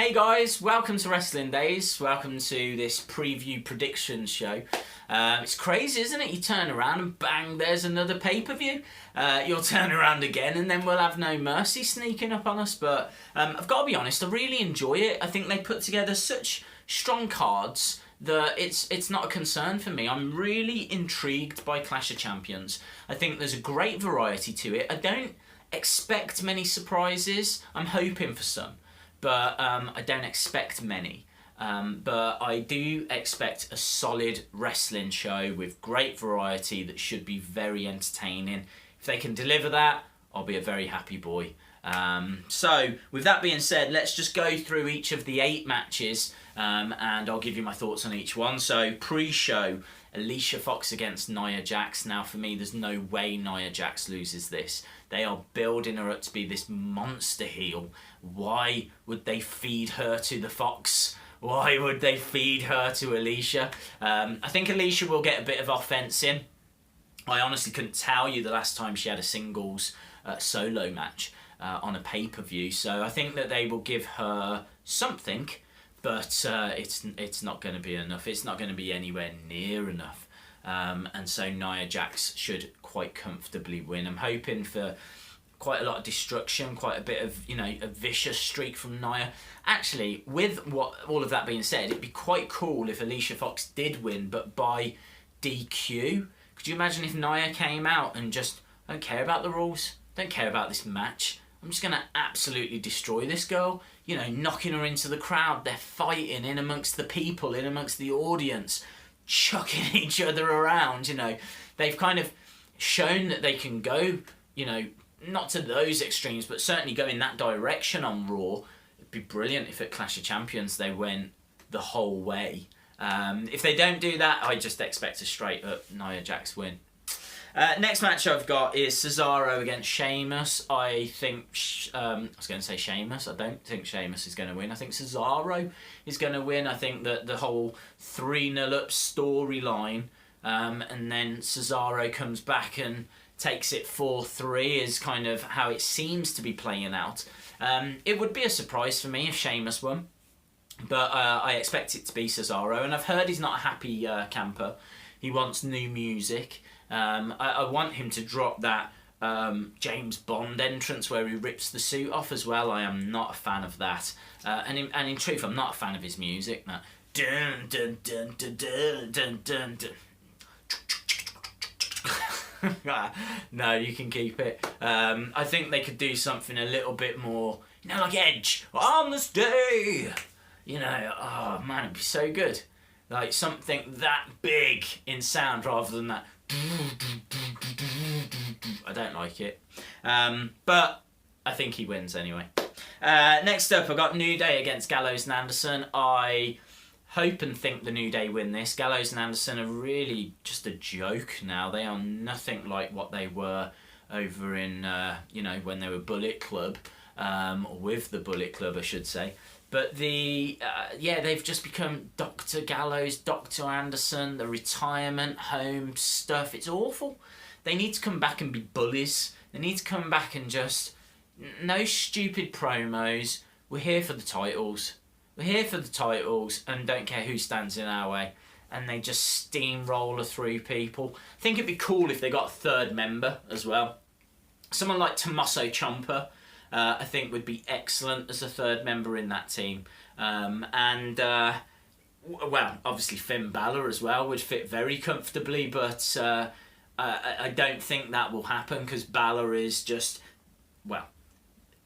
Hey guys, welcome to Wrestling Days. Welcome to this preview prediction show. It's crazy, isn't it? You turn around and bang, there's another pay-per-view. You'll turn around again and then we'll have No Mercy sneaking up on us. But I've got to be honest, I really enjoy it. I think they put together such strong cards that it's not a concern for me. I'm really intrigued by Clash of Champions. I think there's a great variety to it. I don't expect many surprises. I'm hoping for some. But I don't expect many. But I do expect a solid wrestling show with great variety that should be very entertaining. If they can deliver that, I'll be a very happy boy. So, with that being said, let's just go through each of the 8 matches and I'll give you my thoughts on each one. So, pre-show, Alicia Fox against Nia Jax. Now, for me, there's no way Nia Jax loses this. They are building her up to be this monster heel. Why would they feed her to the Fox? Why would they feed her to Alicia? I think Alicia will get a bit of offense in. I honestly couldn't tell you the last time she had a singles solo match on a pay-per-view. So I think that they will give her something, but it's not going to be enough. It's not going to be anywhere near enough. And so Nia Jax should quite comfortably win. I'm hoping for quite a lot of destruction, quite a bit of, a vicious streak from Nia. Actually, with all of that being said, it'd be quite cool if Alicia Fox did win, but by DQ. Could you imagine if Nia came out and just, don't care about the rules, don't care about this match, I'm just going to absolutely destroy this girl, knocking her into the crowd, they're fighting in amongst the people, in amongst the audience, chucking each other around, They've kind of shown that they can go, not to those extremes, but certainly go in that direction on Raw. It'd be brilliant if at Clash of Champions they went the whole way. If they don't do that, I just expect a straight up Nia Jax win. Next match I've got is Cesaro against Sheamus. I think, I was going to say Sheamus. I don't think Sheamus is going to win. I think Cesaro is going to win. I think that the whole 3-0 up storyline, and then Cesaro comes back and takes it 4-3 is kind of how it seems to be playing out. It would be a surprise for me if Sheamus won, but I expect it to be Cesaro, and I've heard he's not a happy camper. He wants new music. I want him to drop that James Bond entrance where he rips the suit off as well. I am not a fan of that. And in truth, I'm not a fan of his music. That dun dun dun dun dun dun dun dun. No, you can keep it. I think they could do something a little bit more, like Edge. On this day, oh man, it'd be so good. Like something that big in sound rather than that. I don't like it. But I think he wins anyway. Next up, I've got New Day against Gallows and Anderson. I hope and think the New Day win this. Gallows and Anderson are really just a joke now. They are nothing like what they were over in, when they were Bullet Club, or with the Bullet Club, I should say. But they've just become Dr. Gallows, Dr. Anderson, the retirement home stuff. It's awful. They need to come back and be bullies. They need to come back and just, no stupid promos. We're here for the titles. We're here for the titles and don't care who stands in our way. And they just steamroller through people. I think it'd be cool if they got a third member as well. Someone like Tommaso Ciampa, I think would be excellent as a third member in that team. Obviously Finn Balor as well would fit very comfortably, but I don't think that will happen because Balor is just,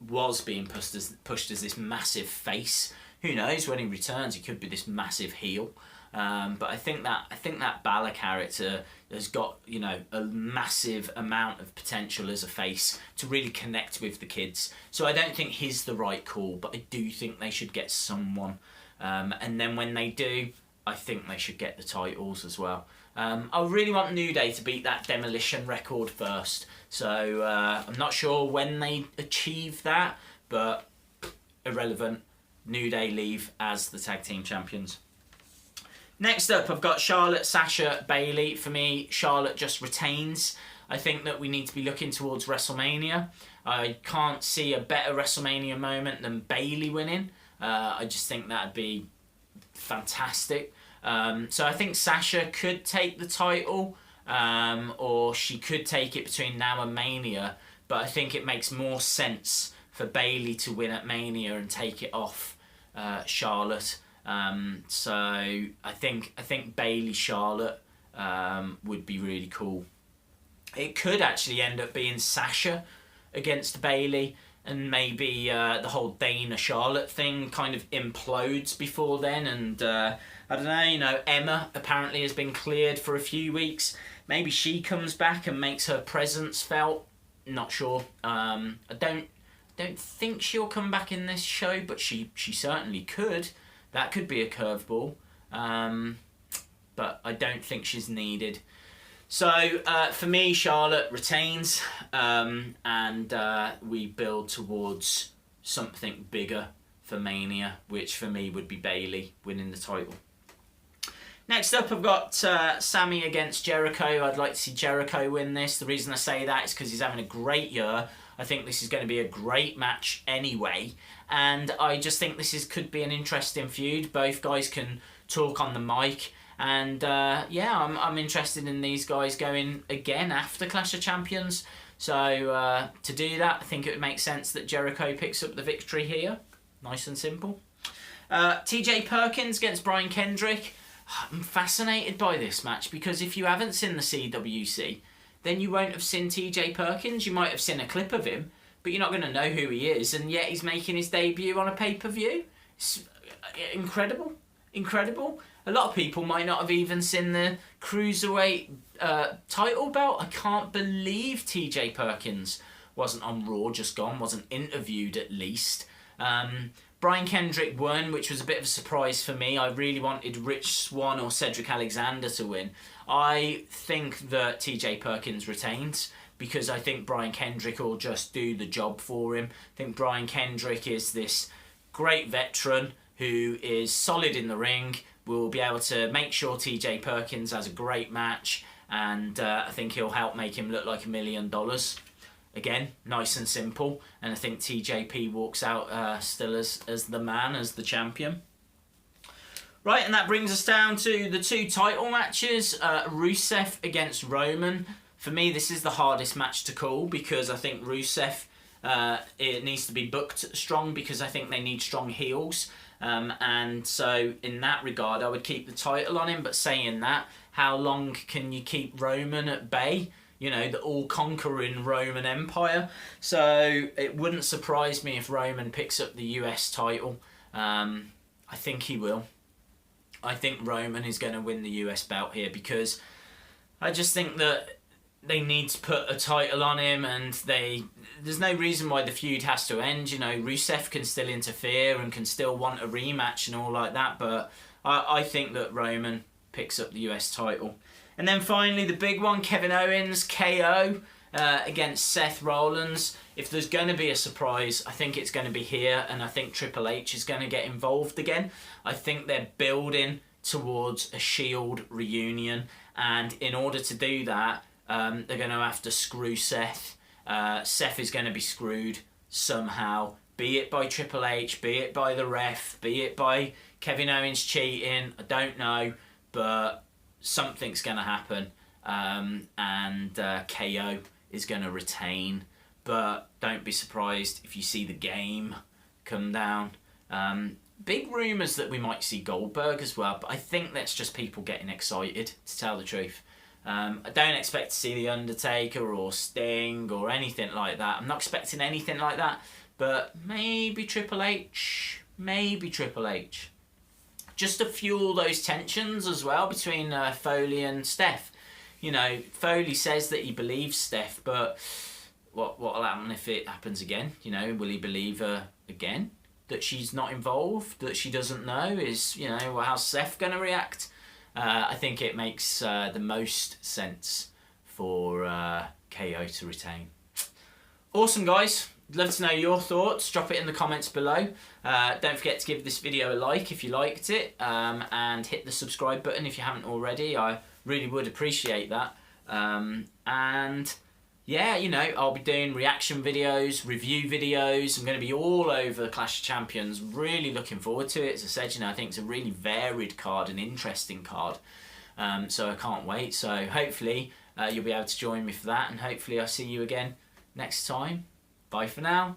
was being pushed as this massive face. Who knows, when he returns he could be this massive heel. But I think that Balor character has got, a massive amount of potential as a face to really connect with the kids. So I don't think he's the right call, but I do think they should get someone. And then when they do, I think they should get the titles as well. I really want New Day to beat that Demolition record first. So I'm not sure when they achieve that, but irrelevant. New Day leave as the tag team champions. Next up, I've got Charlotte, Sasha, Bayley. For me, Charlotte just retains. I think that we need to be looking towards WrestleMania. I can't see a better WrestleMania moment than Bayley winning. I just think that'd be fantastic. So I think Sasha could take the title, or she could take it between now and Mania, but I think it makes more sense for Bayley to win at Mania and take it off Charlotte. So I think Bayley Charlotte would be really cool. It could actually end up being Sasha against Bayley, and maybe the whole Dana Charlotte thing kind of implodes before then, and I don't know, you know, Emma apparently has been cleared for a few weeks. Maybe she comes back and makes her presence felt. Not sure. I don't think she'll come back in this show, but she certainly could. That could be a curveball. But I don't think she's needed. So for me, Charlotte retains, and we build towards something bigger for Mania, which for me would be Bayley winning the title. Next up, I've got Sammy against Jericho. I'd like to see Jericho win this. The reason I say that is because he's having a great year. I think this is going to be a great match anyway, and I just think this could be an interesting feud. Both guys can talk on the mic, and yeah, I'm interested in these guys going again after Clash of Champions. So to do that, I think it would make sense that Jericho picks up the victory here. Nice and simple. TJ Perkins against Brian Kendrick. I'm fascinated by this match because if you haven't seen the CWC, then you won't have seen TJ Perkins. You might have seen a clip of him, but you're not going to know who he is, and yet he's making his debut on a pay-per-view. It's incredible. Incredible. A lot of people might not have even seen the Cruiserweight title belt. I can't believe TJ Perkins wasn't on Raw just gone, wasn't interviewed at least. Brian Kendrick won, which was a bit of a surprise for me. I really wanted Rich Swann or Cedric Alexander to win. I think that TJ Perkins retains because I think Brian Kendrick will just do the job for him. I think Brian Kendrick is this great veteran who is solid in the ring, will be able to make sure TJ Perkins has a great match, and I think he'll help make him look like $1 million. Again, nice and simple, and I think TJP walks out still as the man, as the champion. Right, and that brings us down to the two title matches. Rusev against Roman. For me, this is the hardest match to call because I think Rusev, it needs to be booked strong because I think they need strong heels. And so in that regard, I would keep the title on him. But saying that, how long can you keep Roman at bay? You know, the all-conquering Roman Empire. So it wouldn't surprise me if Roman picks up the US title. I think he will. I think Roman is going to win the US belt here because I just think that they need to put a title on him, and there's no reason why the feud has to end. You know, Rusev can still interfere and can still want a rematch and all like that, but I think that Roman picks up the US title. And then finally, the big one, Kevin Owens, KO against Seth Rollins. If there's going to be a surprise, I think it's going to be here, and I think Triple H is going to get involved again. I think they're building towards a Shield reunion, and in order to do that, they're going to have to screw Seth. Seth is going to be screwed somehow, be it by Triple H, be it by the ref, be it by Kevin Owens cheating, I don't know, but something's going to happen, and KO is going to retain. But don't be surprised if you see the Game come down. Big rumours that we might see Goldberg as well, but I think that's just people getting excited, to tell the truth. I don't expect to see The Undertaker or Sting or anything like that. I'm not expecting anything like that, but maybe Triple H. Maybe Triple H. Just to fuel those tensions as well between Foley and Steph. You know, Foley says that he believes Steph, but what'll happen if it happens again? You know, will he believe her again? That she's not involved? That she doesn't know? Is, you know, how's Steph going to react? I think it makes the most sense for KO to retain. Awesome, guys. Love to know your thoughts. Drop it in the comments below. Don't forget to give this video a like if you liked it, and hit the subscribe button if you haven't already. I really would appreciate that. And yeah, you know, I'll be doing reaction videos, review videos. I'm going to be all over Clash of Champions. Really looking forward to it. As I said, you know, I think it's a really varied card, an interesting card. So I can't wait. So hopefully you'll be able to join me for that, and hopefully I'll see you again next time. Bye for now.